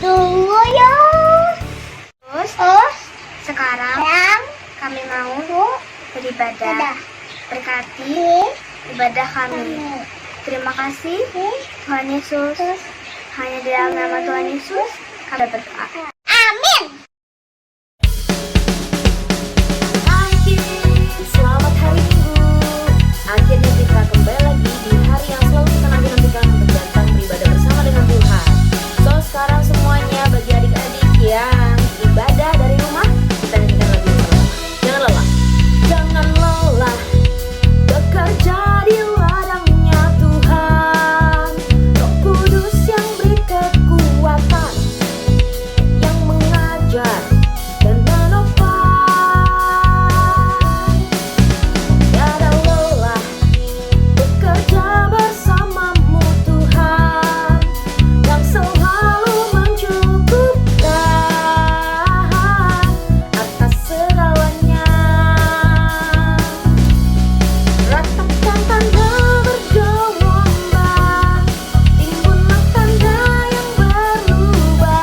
Tunggu ya. Terus sekarang kami mau beribadah. Berkati ibadah kami. Terima kasih Tuhan Yesus. Hanya di dalam nama Tuhan Yesus kami berdoa. Amin. Selamat hari Minggu. Akhirnya kita kembali lagi di hari yang selalu kita nanti-nantikan untuk datang beribadah bersama dengan Tuhan. So sekarang semuanya bagi adik-adik yang ibadah dari rumah, kita nyanyikan lagu yang pertama. Jangan lelah, jangan lelah bekerja di ladangnya Tuhan. Roh Kudus yang beri kekuatan, yang mengajar dan menopang. Tiada lelah bekerja bersamamu Tuhan, yang selalu mencukupkan atas segalanya. Ratakan tanda bergelombang, timbunlah tanda yang berubah,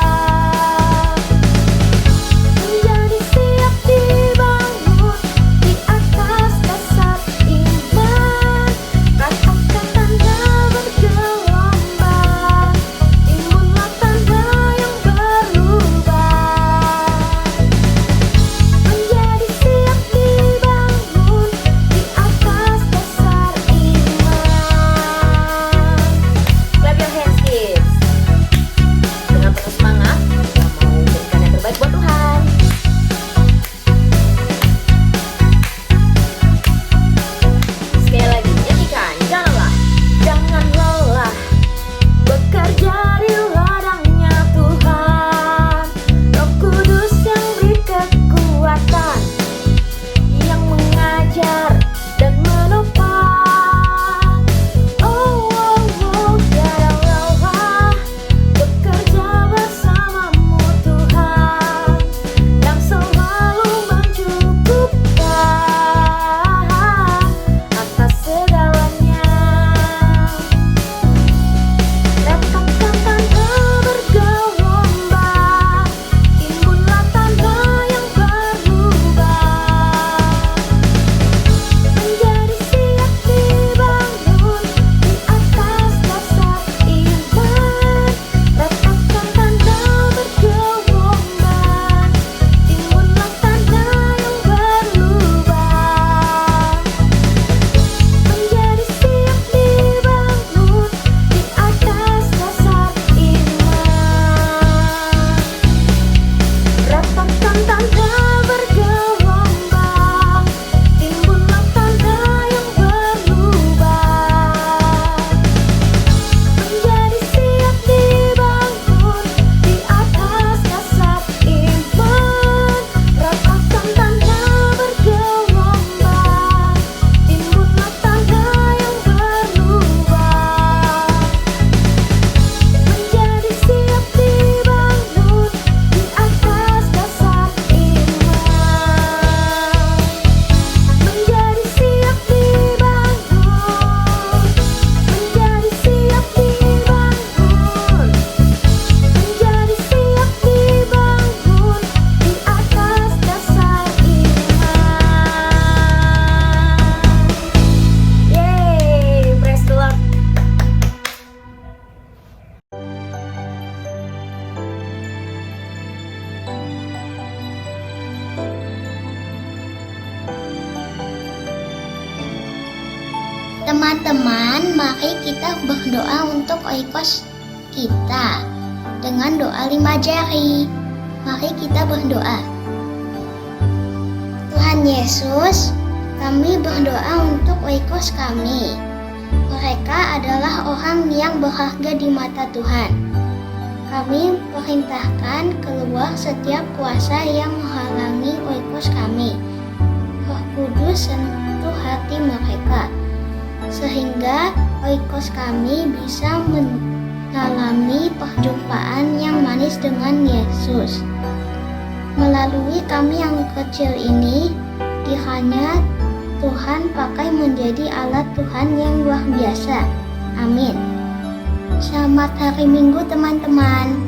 menjadi siap dibangun di atas dasar iman. Ratakan tanda bergelombang, timbunlah tanda yang berubah, menjadi siap dibangun di atas dasar iman. Clap your hands, kids. Dengan penuh semangat, kita mau memberikan yang terbaik buat Tuhan. Sekali lagi, nyanyikan. Jangan lelah bekerja di ladangnya Tuhan. Roh Kudus yang beri kekuatan, yang mengajar dan menopang. Tiada lelah bekerja bersamamu Tuhan, yang selalu mencukupkan atas segalanya. Ratakan tanda bergelombang, timbunlah tanda yang berubah, menjadi siap dibangun di atas dasar iman. Ratakan tanda bergelombang, timbunlah tanda yang berubah, menjadi siap dibangun di atas dasar iman. Ratakan tanda bergelombang, timbunlah tanda yang berubah, menjadi siap dibangun di atas dasar iman. Ratakan tanda bergelombang, timbunlah tanda yang berubah, menjadi siap dibangun di atas dasar iman, menjadi siap dibangun, menjadi siap dibangun, menjadi siap dibangun di atas dasar iman. Yeay, praise the Lord. Teman-teman, mari kita berdoa untuk oikos kita dengan doa 5 jari. Mari kita berdoa. Tuhan Yesus, kami berdoa untuk oikos kami. Mereka adalah orang yang berharga di mata Tuhan. Kami perintahkan keluar setiap kuasa yang menghalangi oikos kami. Roh Kudus sentuh hati mereka, sehingga oikos kami bisa mengalami perjumpaan yang manis dengan Yesus. Melalui kami yang kecil ini, kiranya Tuhan pakai menjadi alat Tuhan yang luar biasa. Amin. Selamat hari Minggu teman-teman.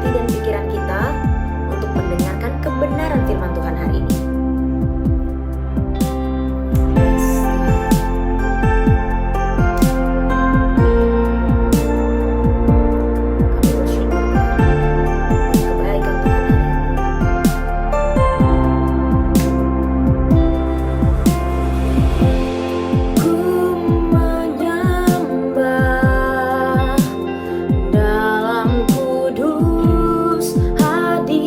hati dan pikiran kita untuk mendengarkan kebenaran firman Tuhan hari ini. Kami bersyukur buat kebaikan Tuhan hari ini. Ku menyembah dalam kudus hadirat-Mu,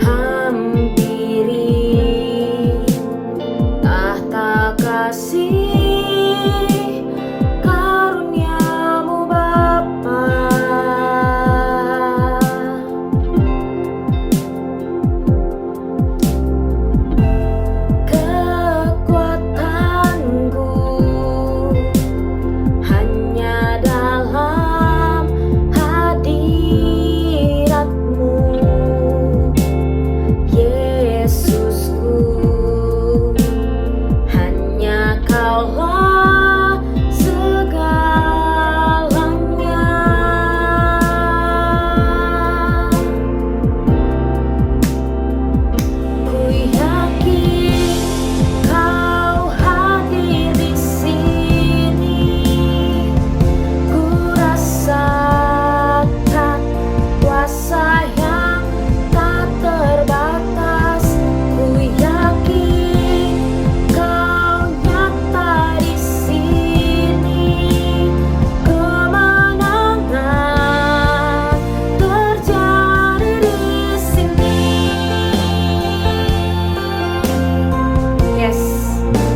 hampiri tahta kasih karunia-Mu Bapa. Kekuatanku hanya dalam hadirat-Mu, Yesusku, hanya Kaulah segalanya. Ku yakin Kau hadir di sini, ku rasakan kuasa yang tak terbatas. Ku yakin Kau nyata di sini, kemenangan terjadi di sini. Yes,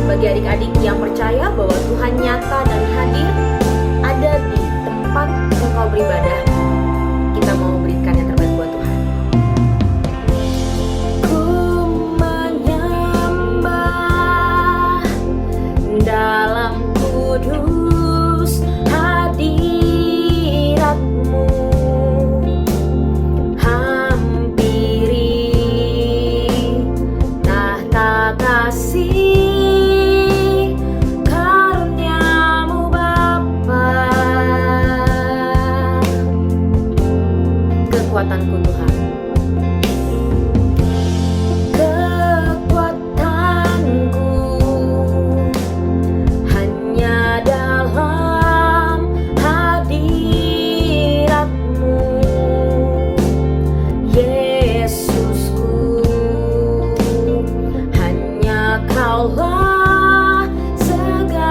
bagi adik-adik yang percaya bahwa Tuhan nyata dan hadir ada di tempat engkau beribadah, kita mau berikan yang terbaik buat Tuhan. Ku menyembah dalam kudus hadirat-Mu, hampiri tahta kasih karunia-Mu Bapa. Kekuatanku Tuhan, kekuatanku hanya dalam hadirat-Mu, Yesusku, hanya Kaulah segalanya.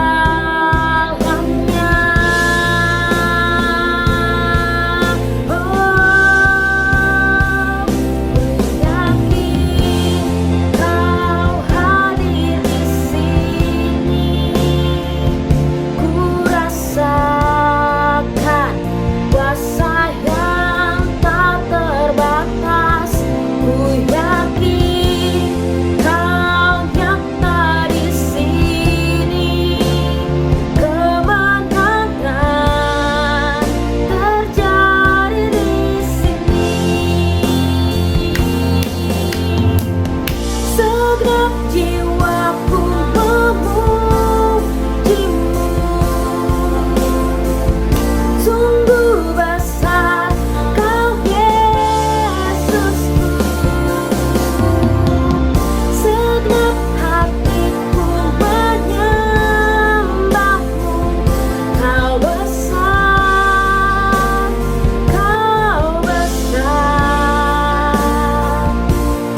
Yakin Kau hadir di sini, ku rasakan kuasa yang tak terbatas. Ku yakin Kau nyata di sini, kemenangan terjadi di sini. Segenap jiwaku memuji-Mu, sungguh besar Kau Yesusku. Segenap hatiku menyembah-Mu, Kau besar, Kau besar,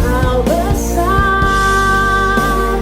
Kau besar,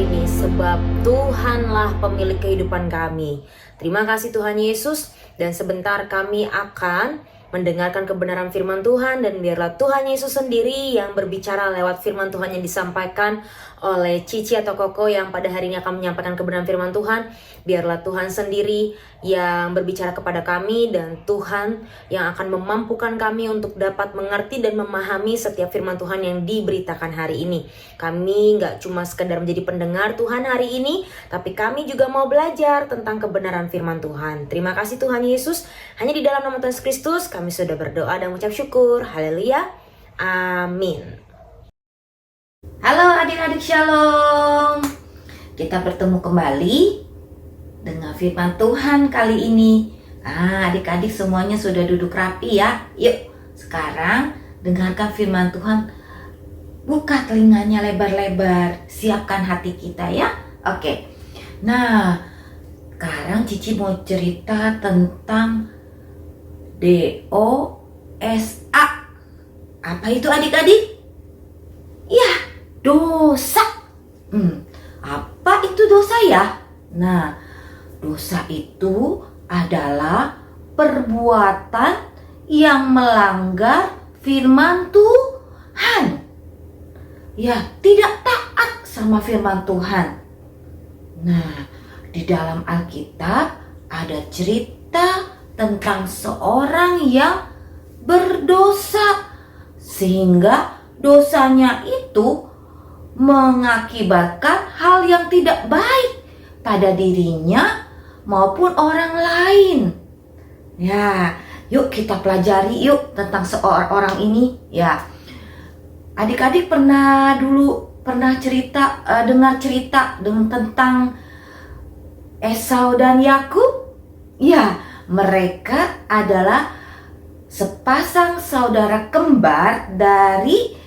ini, sebab Tuhanlah pemilik kehidupan kami. Terima kasih Tuhan Yesus, dan sebentar kami akan mendengarkan kebenaran firman Tuhan, dan biarlah Tuhan Yesus sendiri yang berbicara lewat firman Tuhan yang disampaikan oleh Cici atau Koko yang pada hari ini akan menyampaikan kebenaran firman Tuhan. Biarlah Tuhan sendiri yang berbicara kepada kami, dan Tuhan yang akan memampukan kami untuk dapat mengerti dan memahami setiap firman Tuhan yang diberitakan hari ini. Kami gak cuma sekedar menjadi pendengar Tuhan hari ini, tapi kami juga mau belajar tentang kebenaran firman Tuhan. Terima kasih Tuhan Yesus. Hanya di dalam nama Tuhan Yesus Kristus kami sudah berdoa dan mengucap syukur. Haleluya. Amin. Halo adik-adik, shalom. Kita bertemu kembali dengan firman Tuhan kali ini. Adik-adik semuanya sudah duduk rapi ya. Yuk, sekarang dengarkan firman Tuhan. Buka telinganya lebar-lebar, siapkan hati kita ya. Oke. Nah, sekarang Cici mau cerita tentang DOSA. Apa itu adik-adik? Ya, dosa. Apa itu dosa ya? Nah, dosa itu adalah perbuatan yang melanggar firman Tuhan. Ya, tidak taat sama firman Tuhan. Nah, di dalam Alkitab ada cerita tentang seorang yang berdosa, sehingga dosanya itu mengakibatkan hal yang tidak baik pada dirinya maupun orang lain. Ya, yuk kita pelajari yuk tentang seorang ini ya. Adik-adik pernah dengar cerita tentang Esau dan Yakub? Ya, mereka adalah sepasang saudara kembar dari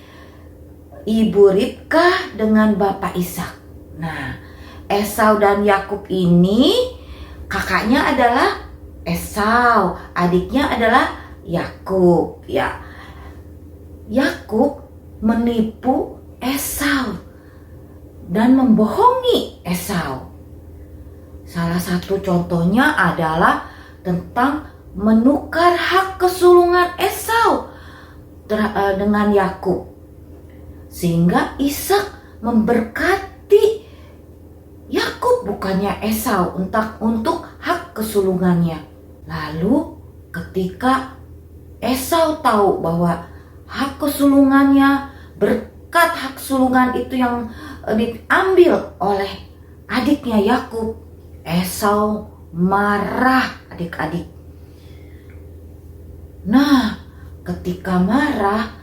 Ibu Ribkah dengan Bapak Ishak. Nah, Esau dan Yakub ini kakaknya adalah Esau, adiknya adalah Yakub. Ya, Yakub menipu Esau dan membohongi Esau. Salah satu contohnya adalah tentang menukar hak kesulungan Esau dengan Yakub, sehingga Ishak memberkati Yakub bukannya Esau untuk hak kesulungannya. Lalu ketika Esau tahu bahwa hak kesulungannya, berkat hak sulungan itu yang diambil oleh adiknya Yakub, Esau marah adik-adik. Nah, ketika marah,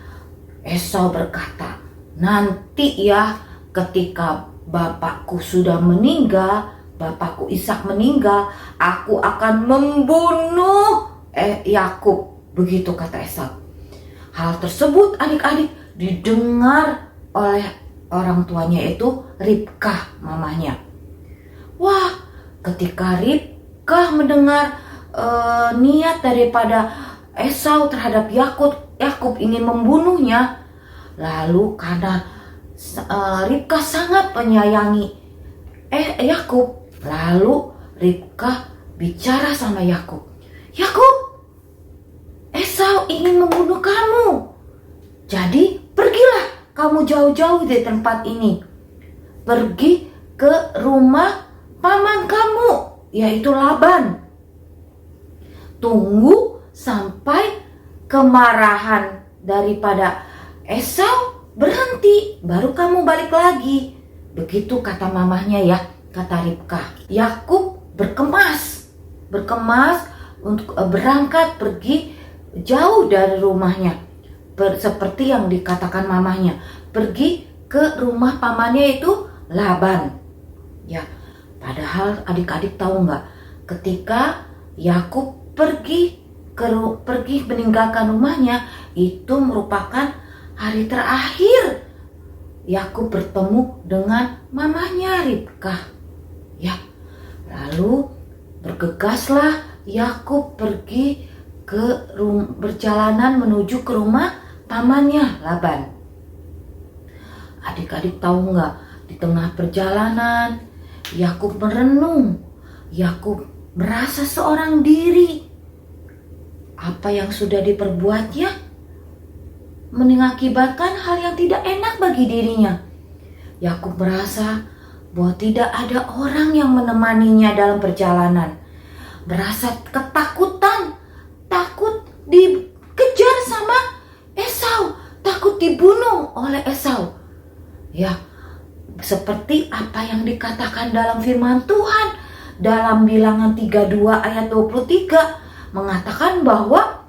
Esau berkata, nanti ya ketika bapakku sudah meninggal, bapakku Ishak meninggal, aku akan membunuh Yakub. Begitu kata Esau. Hal tersebut adik-adik didengar oleh orang tuanya, yaitu Ribkah, mamanya. Wah, ketika Ribkah mendengar niat daripada Esau terhadap Yakub ingin membunuhnya, lalu karena Ribkah sangat menyayangi Yakub, lalu Ribkah bicara sama Yakub. Yakub, Esau ingin membunuh kamu. Jadi pergilah kamu jauh-jauh dari tempat ini. Pergi ke rumah paman kamu, yaitu Laban. Tunggu sampai kemarahan daripada Esau berhenti, baru kamu balik lagi. Begitu kata mamahnya ya, kata Ribkah. Yakub berkemas untuk berangkat pergi jauh dari rumahnya, seperti yang dikatakan mamahnya, pergi ke rumah pamannya itu Laban. Ya, padahal adik-adik tahu nggak, ketika Yakub pergi meninggalkan rumahnya, itu merupakan hari terakhir Yakub bertemu dengan mamahnya Ribkah. Ya, lalu bergegaslah Yakub pergi berjalanan menuju ke rumah pamannya Laban. Adik-adik tahu nggak, Di tengah perjalanan, Yakub merenung. Yakub merasa seorang diri. Apa yang sudah diperbuatnya mengakibatkan hal yang tidak enak bagi dirinya. Yakub merasa bahwa tidak ada orang yang menemaninya dalam perjalanan. Merasa ketakutan, takut dikejar sama Esau, takut dibunuh oleh Esau. Ya, seperti apa yang dikatakan dalam firman Tuhan dalam Bilangan 32 ayat 23 mengatakan bahwa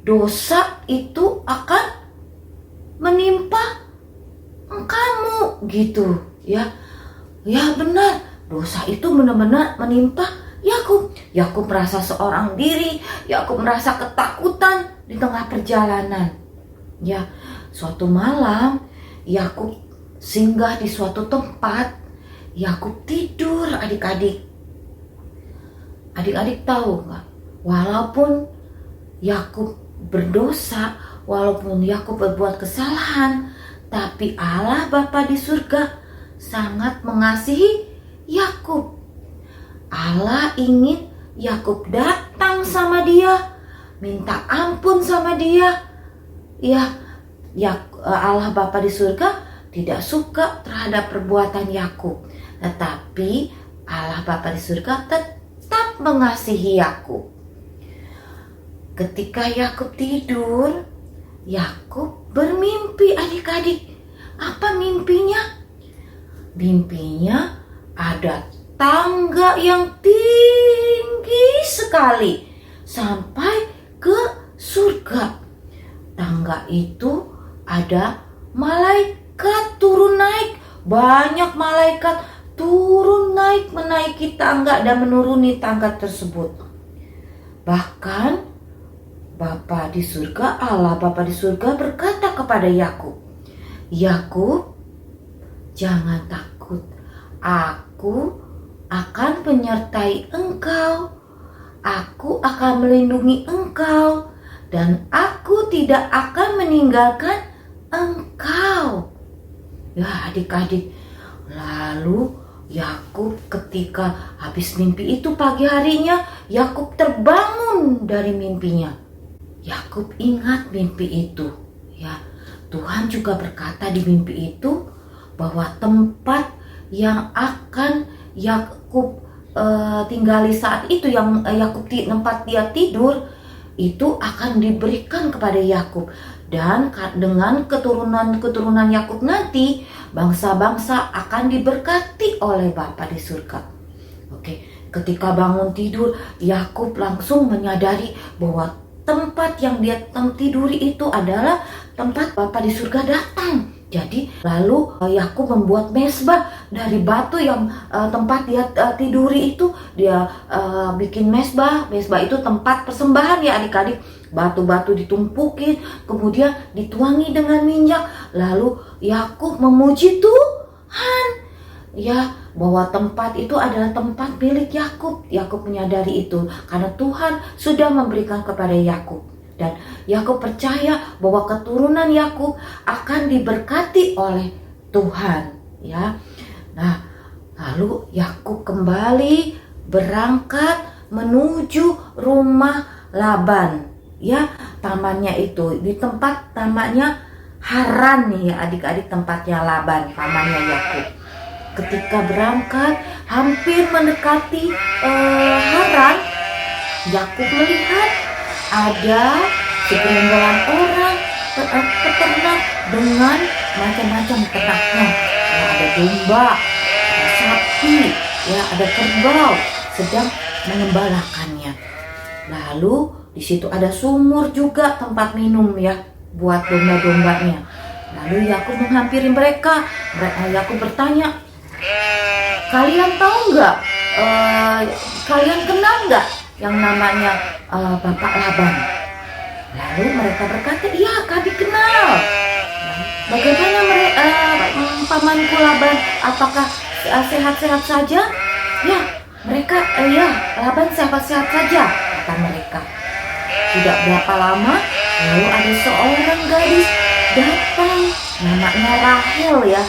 dosa itu akan menimpa kamu gitu ya. Ya benar, dosa itu benar-benar menimpa Yakub. Yakub merasa seorang diri, Yakub merasa ketakutan di tengah perjalanan. Ya, suatu malam Yakub singgah di suatu tempat. Yakub tidur, adik-adik. Adik-adik tahu nggak? Walaupun Yakub berdosa, walaupun Yakub berbuat kesalahan, tapi Allah Bapa di surga sangat mengasihi Yakub. Allah ingin Yakub datang sama dia, minta ampun sama dia. Ya, Allah Bapa di surga tidak suka terhadap perbuatan Yakub, tetapi Allah Bapa di surga tetap mengasihi Yakub. Ketika Yakub tidur, Yakub bermimpi, adik-adik. Apa mimpinya? Mimpinya ada tangga yang tinggi sekali sampai ke surga. Tangga itu ada malaikat turun naik. Banyak malaikat turun naik menaiki tangga dan menuruni tangga tersebut. Bahkan Bapa di surga, Allah Bapa di surga berkata kepada Yakub, Yakub, jangan takut. Aku akan menyertai engkau. Aku akan melindungi engkau. Dan aku tidak akan meninggalkan engkau. Ya adik-adik. Lalu Yakub ketika habis mimpi itu pagi harinya, Yakub terbangun dari mimpinya. Yakub ingat mimpi itu. Ya, Tuhan juga berkata di mimpi itu bahwa tempat yang akan Yakub tinggali saat itu, yang Yakub tempat dia tidur, itu akan diberikan kepada Yakub. Dan dengan keturunan Yakub nanti, bangsa-bangsa akan diberkati oleh Bapa di surga. Oke, ketika bangun tidur, Yakub langsung menyadari bahwa tempat yang dia tiduri itu adalah tempat Bapa di surga datang. Jadi lalu Yakub membuat mezbah dari batu yang tempat dia tiduri itu. Dia bikin mezbah. Mezbah itu tempat persembahan ya adik-adik. Batu-batu ditumpukin, kemudian dituangi dengan minyak. Lalu Yakub memuji Tuhan. Ya, bahwa tempat itu adalah tempat milik Yakub. Yakub menyadari itu karena Tuhan sudah memberikan kepada Yakub. Dan Yakub percaya bahwa keturunan Yakub akan diberkati oleh Tuhan, ya. Nah, lalu Yakub kembali berangkat menuju rumah Laban. Ya, tamannya itu di tempat tamannya Haran nih ya adik-adik, tempatnya Laban, pamannya Yakub. Ketika berangkat hampir mendekati Haran, Yakub melihat ada segerombolan orang peternak dengan macam-macam ternaknya. Ya, ada domba, ada sapi, ya ada kerbau sedang mengembalakannya. Lalu di situ ada sumur juga, tempat minum ya buat domba-dombanya. Lalu Yakub menghampiri mereka. Yakub bertanya, kalian tahu nggak? Kalian kenal nggak yang namanya Bapak Laban? Lalu mereka berkata, iya kami kenal. Bagaimana pamanku Laban? Apakah sehat-sehat saja? Ya, mereka ya Laban sehat-sehat saja, kata mereka. Tidak berapa lama, lalu ada seorang gadis datang, namanya Rahel ya.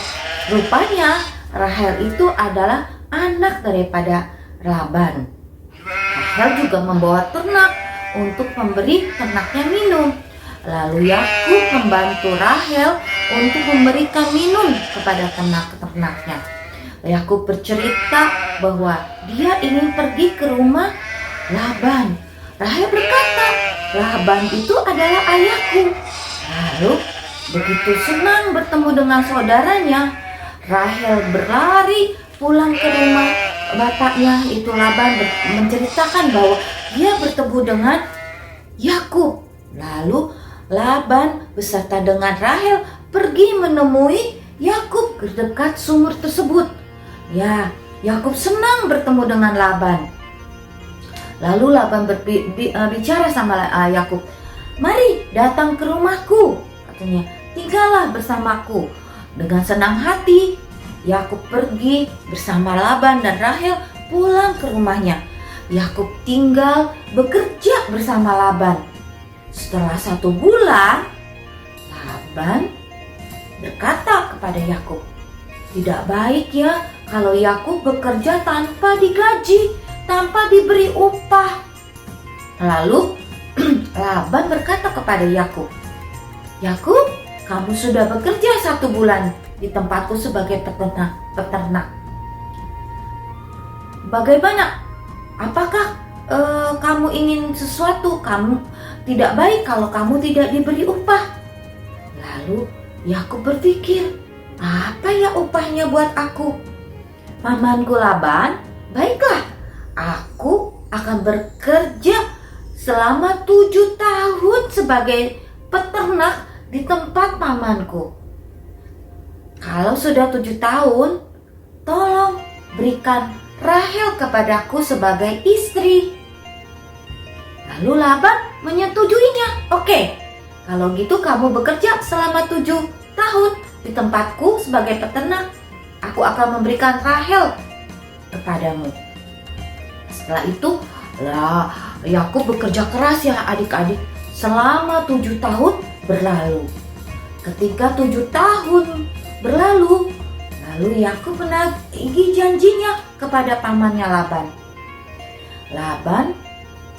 Rupanya Rahel itu adalah anak daripada Laban. Rahel juga membawa ternak untuk memberi ternaknya minum. Lalu Yakub membantu Rahel untuk memberikan minum kepada ternak-ternaknya. Yakub bercerita bahwa dia ingin pergi ke rumah Laban. Rahel berkata, Laban itu adalah ayahku. Lalu begitu senang bertemu dengan saudaranya, Rahel berlari pulang ke rumah bapaknya itu Laban, menceritakan bahwa dia bertemu dengan Yakub. Lalu Laban beserta dengan Rahel pergi menemui Yakub ke dekat sumur tersebut. Ya, Yakub senang bertemu dengan Laban. Lalu Laban bicara sama Yakub, "Mari datang ke rumahku," katanya. "Tinggallah bersamaku." Dengan senang hati, Yakub pergi bersama Laban dan Rahel pulang ke rumahnya. Yakub tinggal bekerja bersama Laban. Setelah 1 bulan, Laban berkata kepada Yakub, "Tidak baik ya kalau Yakub bekerja tanpa digaji, tanpa diberi upah." Lalu Laban berkata kepada Yakub, "Yakub, kamu sudah bekerja 1 bulan di tempatku sebagai peternak. Bagaimana? Apakah kamu ingin sesuatu? Kamu tidak baik kalau kamu tidak diberi upah." Lalu Yakub berpikir, "Apa ya upahnya buat aku?" Pamanku Laban, "Baiklah, aku akan bekerja selama 7 tahun sebagai peternak di tempat pamanku. Kalau sudah 7 tahun, tolong berikan Rahel kepadaku sebagai istri." Lalu Laban menyetujuinya. "Oke, kalau gitu kamu bekerja selama 7 tahun di tempatku sebagai peternak. Aku akan memberikan Rahel kepadamu." Setelah itu, Yakub bekerja keras ya adik-adik. Selama 7 tahun berlalu. Ketika 7 tahun berlalu, lalu Yakub menagih janjinya kepada pamannya Laban. Laban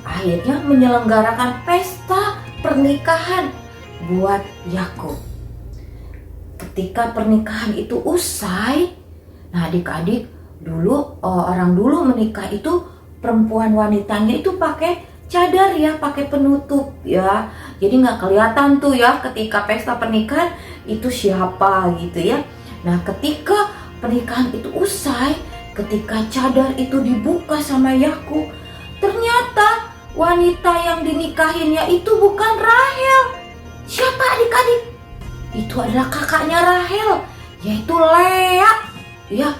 akhirnya menyelenggarakan pesta pernikahan buat Yakub. Ketika pernikahan itu usai, nah adik-adik, orang dulu menikah itu perempuan wanitanya itu pakai cadar ya, pakai penutup ya. Jadi nggak kelihatan tuh ya ketika pesta pernikahan itu siapa gitu ya. Nah ketika pernikahan itu usai, ketika cadar itu dibuka sama Yakub, ternyata wanita yang dinikahinya itu bukan Rahel. Siapa adik-adik? Itu adalah kakaknya Rahel, yaitu Lea. Ya,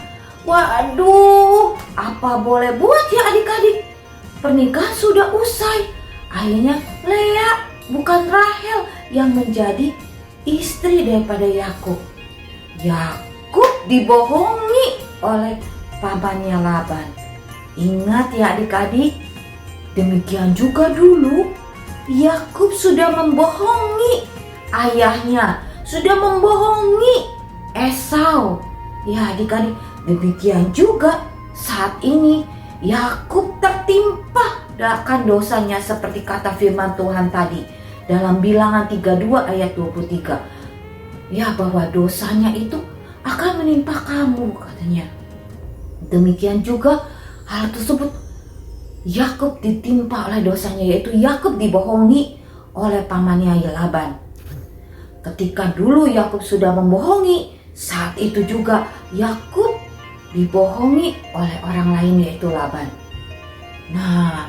waduh, apa boleh buat ya adik-adik? Pernikahan sudah usai. Akhirnya Lea, bukan Rahel, yang menjadi istri daripada Yakub. Yakub dibohongi oleh pamannya Laban. Ingat ya adik-adik, demikian juga dulu Yakub sudah membohongi ayahnya, sudah membohongi Esau. Ya adik-adik, demikian juga saat ini Yakub tertimpa akan dosanya seperti kata firman Tuhan tadi dalam Bilangan 32 ayat 23. Ya, bahwa dosanya itu akan menimpa kamu katanya. Demikian juga hal tersebut Yakub ditimpa oleh dosanya, yaitu Yakub dibohongi oleh pamannya Laban. Ketika dulu Yakub sudah membohongi, saat itu juga Yakub dibohongi oleh orang lain, yaitu Laban. Nah,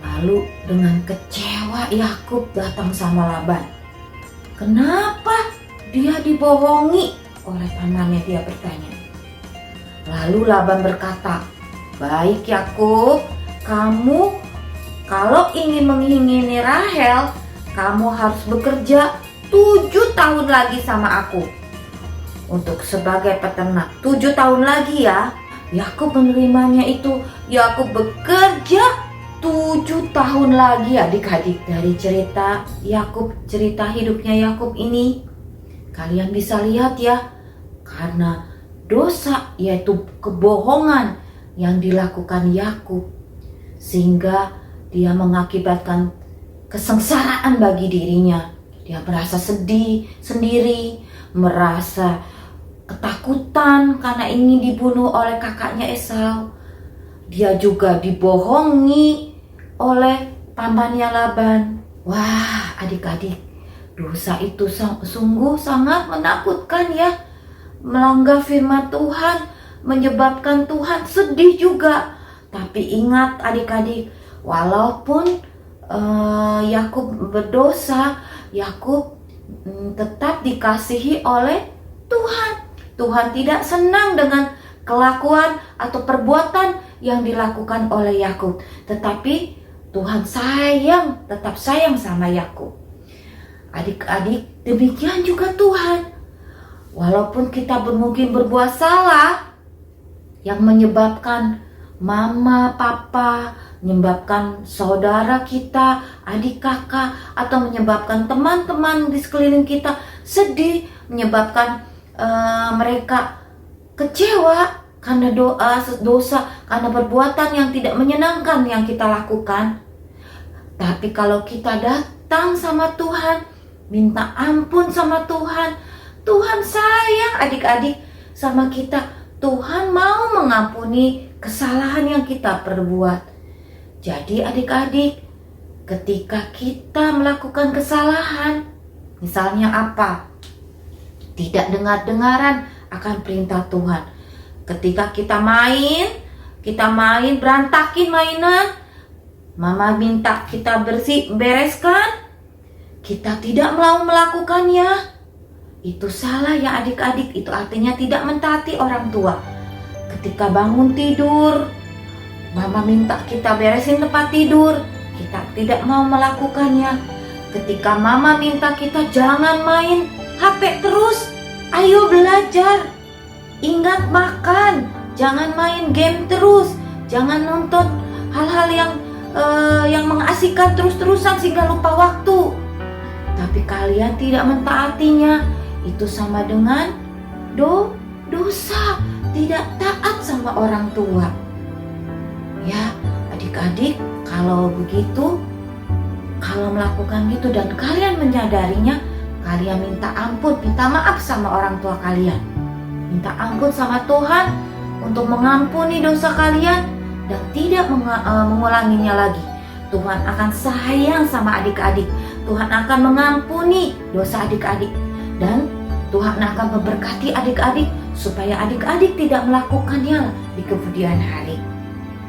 lalu dengan kecewa Yakub datang sama Laban. Kenapa dia dibohongi oleh pamannya? Dia bertanya. Lalu Laban berkata, "Baik Yakub, kamu kalau ingin mengingini Rahel, kamu harus bekerja 7 tahun lagi sama aku untuk sebagai peternak. 7 tahun lagi ya." Yakub menerimanya itu. Yakub bekerja 7 tahun lagi adik-adik. Dari cerita Yakub, cerita hidupnya Yakub ini, kalian bisa lihat ya, karena dosa, yaitu kebohongan yang dilakukan Yakub, sehingga dia mengakibatkan kesengsaraan bagi dirinya. Dia merasa sedih sendiri, merasa ketakutan karena ingin dibunuh oleh kakaknya Esau. Dia juga dibohongi oleh pamannya Laban. Wah, adik-adik, dosa itu sungguh sangat menakutkan ya. Melanggar firman Tuhan menyebabkan Tuhan sedih juga. Tapi ingat adik-adik, walaupun Yakub berdosa, Yakub tetap dikasihi oleh Tuhan. Tuhan tidak senang dengan kelakuan atau perbuatan yang dilakukan oleh Yakub, tetapi Tuhan tetap sayang sama Yakub. Adik-adik, demikian juga Tuhan. Walaupun kita mungkin berbuat salah yang menyebabkan mama, papa, menyebabkan saudara kita, adik kakak, atau menyebabkan teman-teman di sekeliling kita sedih, menyebabkan mereka kecewa karena dosa, karena perbuatan yang tidak menyenangkan yang kita lakukan. Tapi kalau kita datang sama Tuhan, minta ampun sama Tuhan, Tuhan sayang adik-adik sama kita. Tuhan mau mengampuni kesalahan yang kita perbuat. Jadi adik-adik, ketika kita melakukan kesalahan, misalnya apa? Tidak dengar-dengaran akan perintah Tuhan. Ketika kita main berantakin mainan, mama minta kita bereskan, kita tidak mau melakukannya, itu salah ya adik-adik. Itu artinya tidak mentaati orang tua. Ketika bangun tidur, mama minta kita beresin tempat tidur, kita tidak mau melakukannya. Ketika mama minta kita jangan main HP terus, ayo belajar, ingat makan, jangan main game terus, jangan nonton hal-hal yang mengasihkan terus-terusan sehingga lupa waktu. Tapi kalian tidak mentaatinya, itu sama dengan dosa, tidak taat sama orang tua. Ya, adik-adik, kalau begitu, kalau melakukan gitu dan kalian menyadarinya, kalian minta ampun, minta maaf sama orang tua kalian. Minta ampun sama Tuhan untuk mengampuni dosa kalian dan tidak mengulanginya lagi. Tuhan akan sayang sama adik-adik. Tuhan akan mengampuni dosa adik-adik. Dan Tuhan akan memberkati adik-adik supaya adik-adik tidak melakukannya di kemudian hari.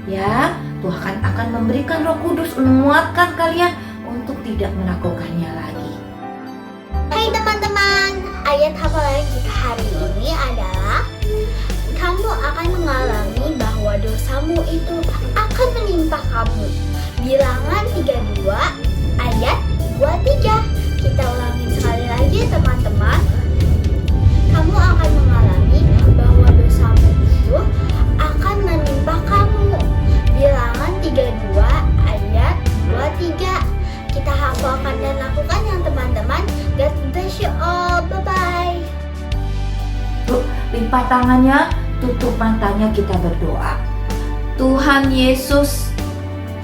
Ya, Tuhan akan memberikan Roh Kudus menguatkan kalian untuk tidak melakukannya lagi. Hai teman-teman, ayat hafalan kita hari ini adalah kamu akan mengalami bahwa dosamu itu akan menimpa kamu. Bilangan 32 ayat 23. Kita ulangi sekali lagi teman-teman. Kamu akan mengalami bahwa dosamu itu akan menimpa kamu. Bilangan 32 ayat 23. Kita hafalkan dan lakukan yang teman-teman. God bless you all. Bye-bye. Lipat tangannya, tutup matanya, kita berdoa. Tuhan Yesus,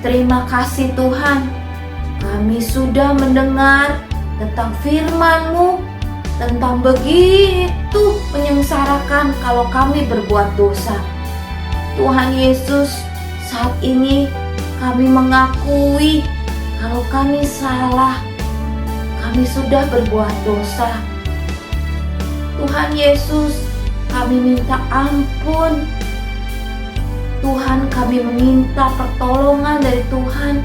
terima kasih Tuhan. Kami sudah mendengar tentang firman-Mu, tentang begitu menyengsarakan kalau kami berbuat dosa. Tuhan Yesus, saat ini kami mengakui kalau kami salah, kami sudah berbuat dosa. Tuhan Yesus, kami minta ampun. Tuhan, kami meminta pertolongan dari Tuhan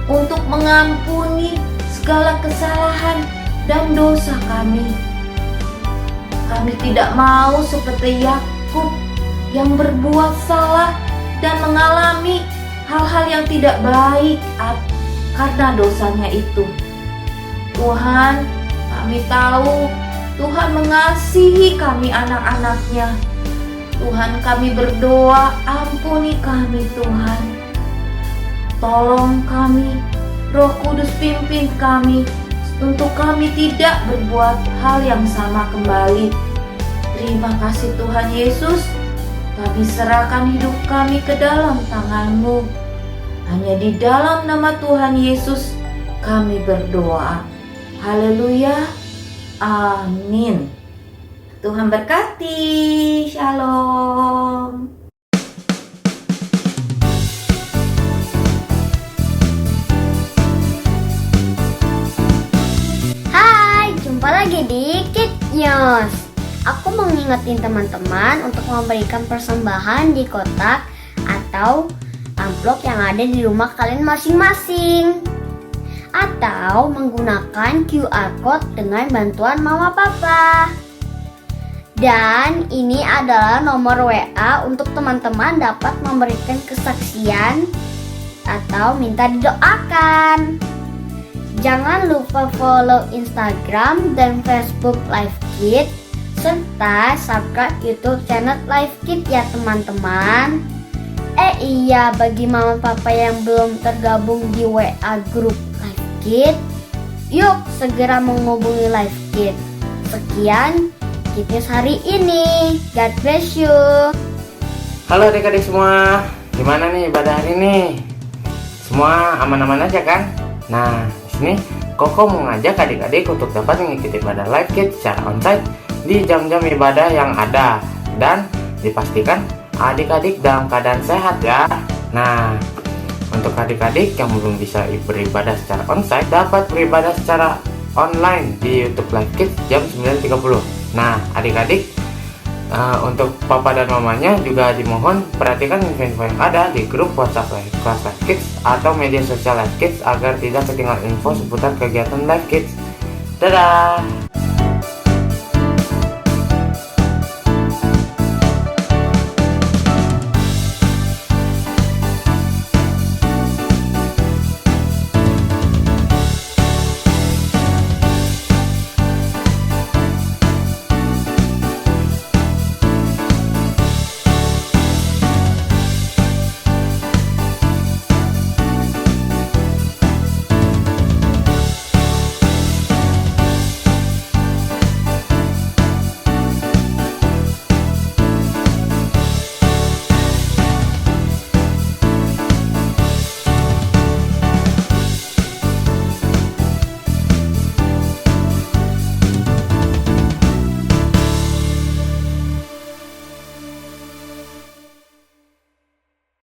untuk mengampuni segala kesalahan dan dosa kami. Kami tidak mau seperti Yakub yang berbuat salah dan mengalami hal-hal yang tidak baik karena dosanya itu. Tuhan, kami tahu Tuhan mengasihi kami anak-anaknya. Tuhan, kami berdoa, ampuni kami Tuhan. Tolong kami, Roh Kudus pimpin kami untuk kami tidak berbuat hal yang sama kembali. Terima kasih Tuhan Yesus. Kami serahkan hidup kami ke dalam tangan-Mu. Hanya di dalam nama Tuhan Yesus kami berdoa. Haleluya. Amin. Tuhan berkati. Shalom. Hai, jumpa lagi di Kid News. Aku mau ngingetin teman-teman untuk memberikan persembahan di kotak atau amplop yang ada di rumah kalian masing-masing. Atau menggunakan QR Code dengan bantuan mama papa. Dan ini adalah nomor WA untuk teman-teman dapat memberikan kesaksian atau minta didoakan. Jangan lupa follow Instagram dan Facebook Live Kid serta subscribe YouTube channel Live Kid ya teman-teman. Iya, bagi mama papa yang belum tergabung di WA grup Live Kid, yuk segera menghubungi Live Kid. Sekian Kid News hari ini. God bless you. Halo adik-adik semua, gimana nih ibadah hari ini? Semua aman-aman aja kan? Nah, di sini Koko mau ngajak adik-adik untuk dapat mengikuti ibadah Live Kid secara onsite di jam-jam ibadah yang ada, dan dipastikan adik-adik dalam keadaan sehat ya. Nah, untuk adik-adik yang belum bisa beribadah secara onsite dapat beribadah secara online di YouTube Live Kids jam 9.30. Nah, adik-adik untuk papa dan mamanya juga dimohon perhatikan info-info yang ada di grup WhatsApp kelas Live Kids atau media sosial Live Kids agar tidak ketinggalan info seputar kegiatan Live Kids. Dadah.